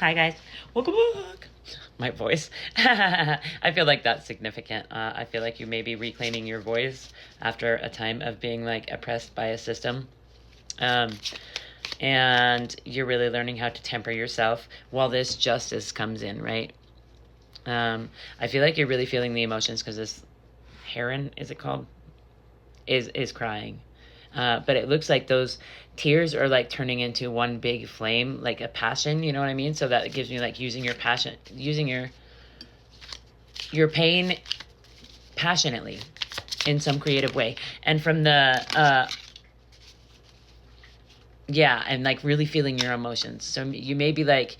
Hi guys, welcome back. My voice. I feel like that's significant. I feel like you may be reclaiming your voice after a time of being like oppressed by a system. Um, and you're really learning how to temper yourself while this justice comes in, right? I feel like you're really feeling the emotions because this heron, is it called, is crying. But it looks like those tears are like turning into one big flame, like a passion, you know what I mean? So that it gives me like using your passion, using your pain passionately in some creative way. And from the yeah, and like really feeling your emotions. So you may be like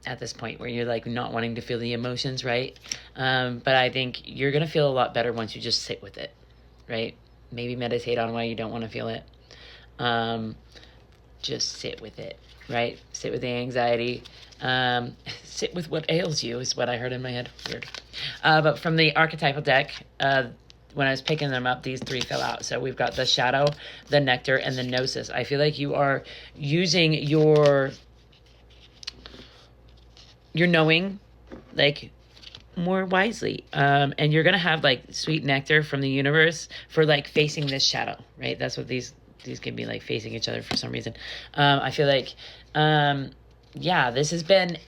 at this point where you're like not wanting to feel the emotions, right? But I think you're gonna feel a lot better once you just sit with it, right? Maybe meditate on why you don't want to feel it. Just sit with it, right? Sit with the anxiety. Sit with what ails you is what I heard in my head. Weird. But from the archetypal deck, when I was picking them up, these three fell out. So we've got the shadow, the nectar, and the gnosis. I feel like you are using your knowing, like, more wisely. And you're going to have, like, sweet nectar from the universe for, like, facing this shadow, right? That's what these can be, like, facing each other for some reason. I feel like, yeah, this has been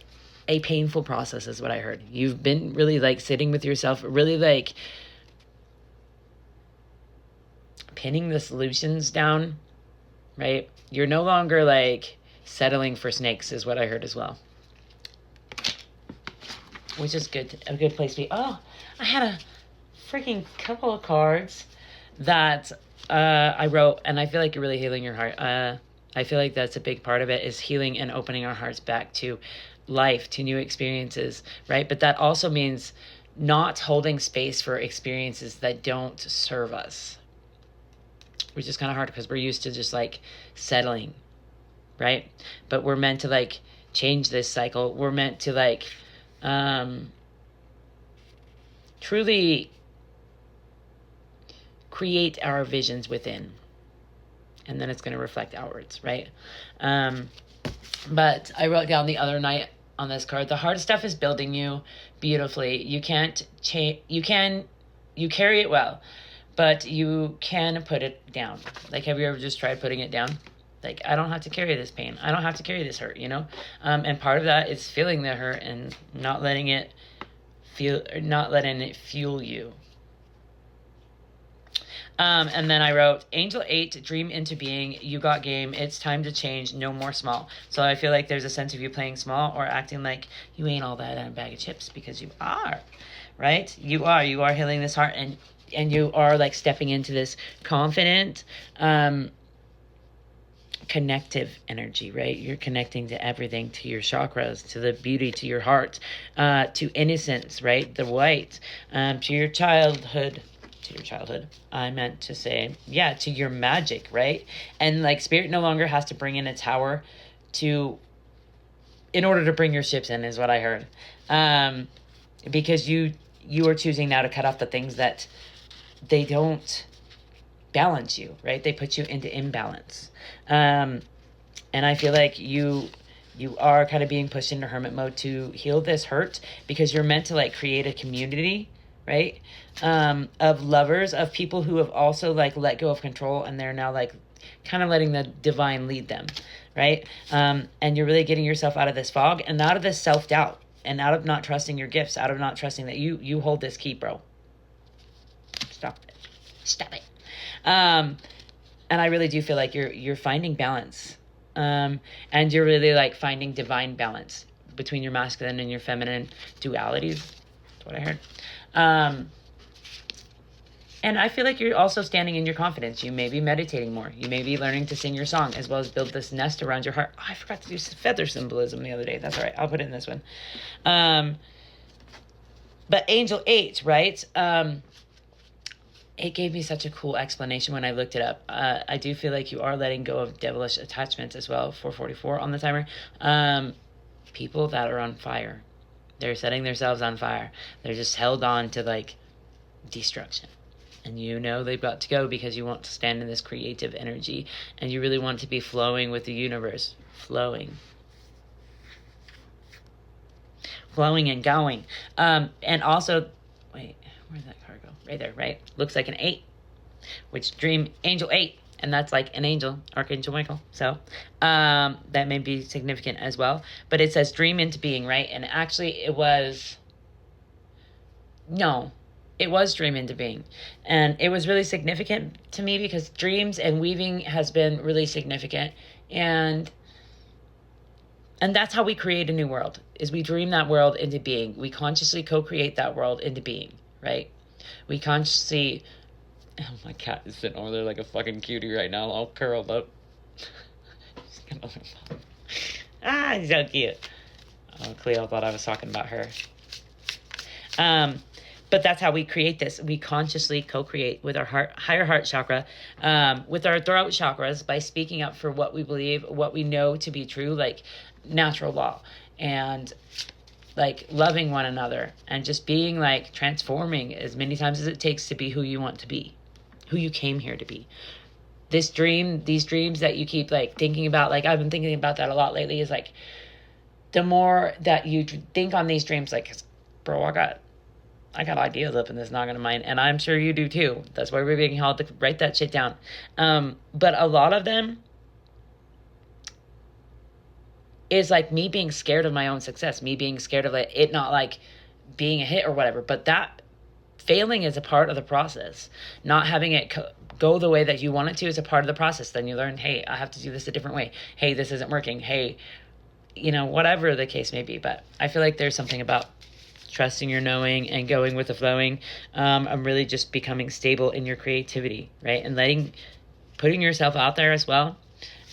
a painful process is what I heard. You've been really, like, sitting with yourself, really, like, pinning the solutions down, right? You're no longer, like, settling for snakes is what I heard as well. Which is good, a good place to be. Oh, I had a freaking couple of cards that I wrote, and I feel like you're really healing your heart. I feel like that's a big part of it, is healing and opening our hearts back to life, to new experiences, right? But that also means not holding space for experiences that don't serve us, which is kind of hard because we're used to just like settling, right? But we're meant to like change this cycle. We're meant to like truly create our visions within, and then it's going to reflect outwards, right? But I wrote down the other night on this card, the hard stuff is building you beautifully. You can't change. You carry it well, but you can put it down. Like, have you ever just tried putting it down? Like, I don't have to carry this pain. I don't have to carry this hurt, you know? And part of that is feeling the hurt and not letting it fuel you. And then I wrote, Angel 8, dream into being, you got game, it's time to change, no more small. So I feel like there's a sense of you playing small or acting like you ain't all that in a bag of chips, because you are, right? You are healing this heart, and you are like stepping into this confident, connective energy, right? You're connecting to everything, to your chakras, to the beauty, to your heart, to innocence, right? The white, to your childhood. I meant to say, yeah, to your magic, right? And like spirit no longer has to bring in a tower in order to bring your ships in, is what I heard. Because you are choosing now to cut off the things that they don't balance you, right? They put you into imbalance. And I feel like you are kind of being pushed into hermit mode to heal this hurt, because you're meant to like create a community, right? Of lovers, of people who have also like let go of control, and they're now like kind of letting the divine lead them, right? And you're really getting yourself out of this fog and out of this self-doubt, and out of not trusting your gifts, out of not trusting that you hold this key, bro. Stop it. And I really do feel like you're finding balance. And you're really like finding divine balance between your masculine and your feminine dualities. That's what I heard. And I feel like you're also standing in your confidence. You may be meditating more. You may be learning to sing your song, as well as build this nest around your heart. Oh, I forgot to do feather symbolism the other day. That's all right. I'll put it in this one. But Angel 8, right? It gave me such a cool explanation when I looked it up. I do feel like you are letting go of devilish attachments as well. 444 on the timer. People that are on fire. They're setting themselves on fire. They're just held on to like destruction. And you know they've got to go because you want to stand in this creative energy. And you really want to be flowing with the universe. Flowing. flowing and going. And also, wait, where'd that card go? Right there, right? Looks like an 8, which dream angel 8. And that's like an angel, Archangel Michael. So that may be significant as well. But it says dream into being, right? And actually it was dream into being. And it was really significant to me because dreams and weaving has been really significant. And that's how we create a new world, is we dream that world into being. We consciously co-create that world into being, right? We consciously... Oh, my cat is sitting over there like a fucking cutie right now, all curled up. He's so cute. Oh, Cleo thought I was talking about her. But that's how we create this. We consciously co-create with our higher heart chakra, with our throat chakras, by speaking up for what we believe, what we know to be true, like natural law, and like loving one another, and just being like transforming as many times as it takes to be who you want to be, who you came here to be. These dreams that you keep like thinking about, like I've been thinking about that a lot lately, is like the more that you think on these dreams, like, bro, I got ideas up in this noggin of mine, and I'm sure you do too. That's why we're being held to write that shit down. But a lot of them is like me being scared of my own success, me being scared of like it not like being a hit or whatever. But that failing is a part of the process. Not having it go the way that you want it to is a part of the process. Then you learn, hey, I have to do this a different way. Hey, this isn't working. Hey, whatever the case may be. But I feel like there's something about trusting your knowing and going with the flowing. I'm really just becoming stable in your creativity, right? And putting yourself out there as well.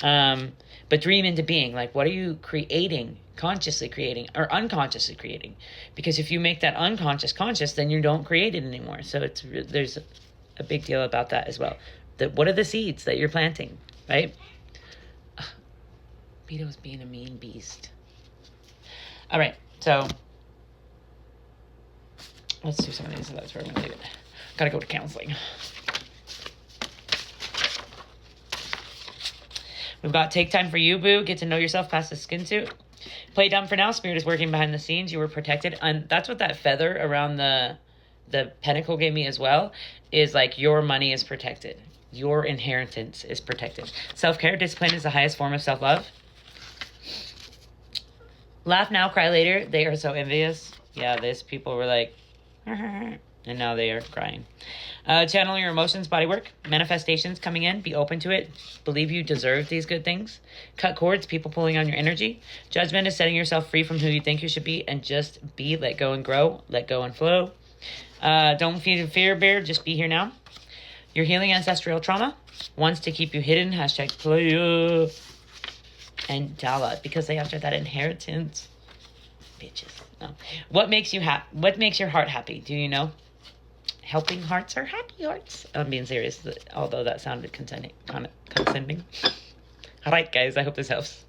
But dream into being. Like, what are you creating? Consciously creating or unconsciously creating? Because if you make that unconscious conscious, then you don't create it anymore. So there's a big deal about that as well. What are the seeds that you're planting, right? Vito's being a mean beast. All right, so let's do some of these. So that's where I'm gonna leave it. Gotta go to counseling. We've got take time for you, boo. Get to know yourself past the skin suit. Play dumb for now. Spirit is working behind the scenes. You were protected. And that's what that feather around the pentacle gave me as well, is like your money is protected. Your inheritance is protected. Self-care, discipline is the highest form of self-love. Laugh now, cry later. They are so envious. Yeah, people were like, and now they are crying. Channel your emotions, body work, manifestations coming in. Be open to it. Believe you deserve these good things. Cut cords, people pulling on your energy. Judgment is setting yourself free from who you think you should be, and just be. Let go and grow. Let go and flow. Don't fear, bear. Just be here now. You're healing ancestral trauma. Wants to keep you hidden. Hashtag playa. And Dala, because they after that inheritance. Bitches. No. What makes you happy? What makes your heart happy? Do you know? Helping hearts are happy hearts. I'm being serious, although that sounded condescending. All right, guys, I hope this helps.